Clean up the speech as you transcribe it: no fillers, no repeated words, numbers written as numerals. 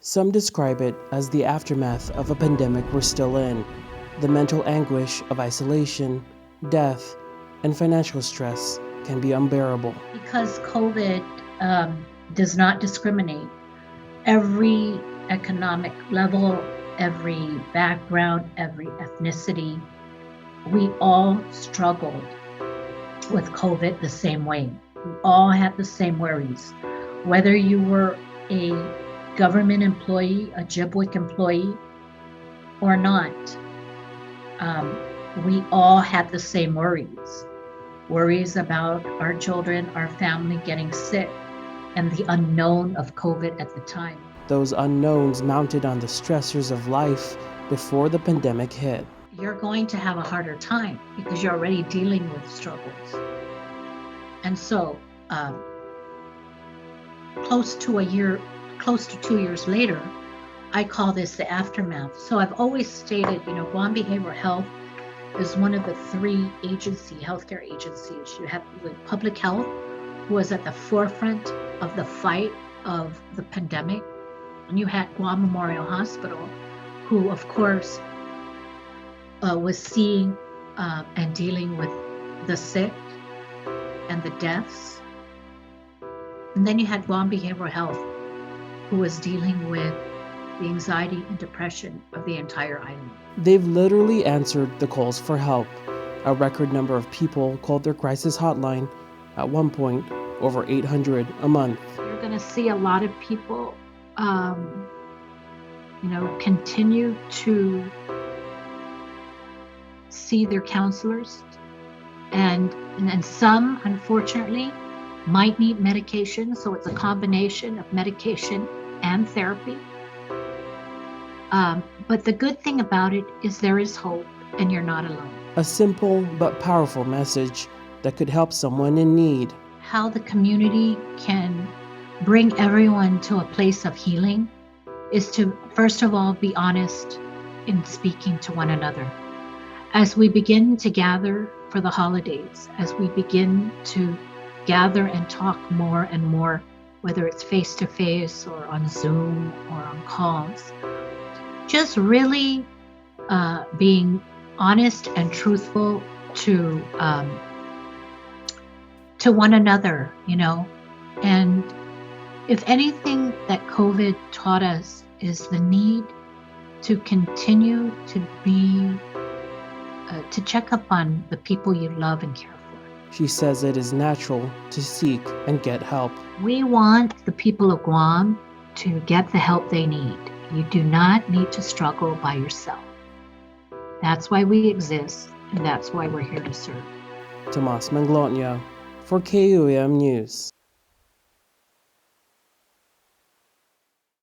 Some describe it as the aftermath of a pandemic we're still in. The mental anguish of isolation, death, and financial stress can be unbearable. Because COVID does not discriminate, every economic level, every background, every ethnicity, we all struggled with COVID the same way. We all had the same worries. Whether you were a government employee, a GIBWIC employee, or not, we all had the same worries. Worries about our children, our family getting sick, and the unknown of COVID at the time. Those unknowns mounted on the stressors of life before the pandemic hit. You're going to have a harder time because you're already dealing with struggles. And so, close to 2 years later, I call this the aftermath. So I've always stated, Guam Behavioral Health is one of the three healthcare agencies. You have public health, who was at the forefront of the fight of the pandemic. And you had Guam Memorial Hospital, who, of course, was seeing and dealing with the sick and the deaths. And then you had Guam Behavioral Health, who was dealing with the anxiety and depression of the entire island. They've literally answered the calls for help. A record number of people called their crisis hotline, at one point over 800 a month. You're going to see a lot of people, continue to see their counselors, and some, unfortunately, might need medication. So it's a combination of medication and therapy. But the good thing about it is there is hope, and you're not alone. A simple but powerful message that could help someone in need. How the community can bring everyone to a place of healing is to, first of all, be honest in speaking to one another. As we begin to gather for the holidays, as we begin to gather and talk more and more, whether it's face-to-face or on Zoom or on calls, just really being honest and truthful to one another, and if anything that COVID taught us is the need to continue to be to check up on the people you love and care for. She says it is natural to seek and get help. We want the people of Guam to get the help they need. You do not need to struggle by yourself. That's why we exist, and that's why we're here to serve. Tomas Manglotnya for KUAM News.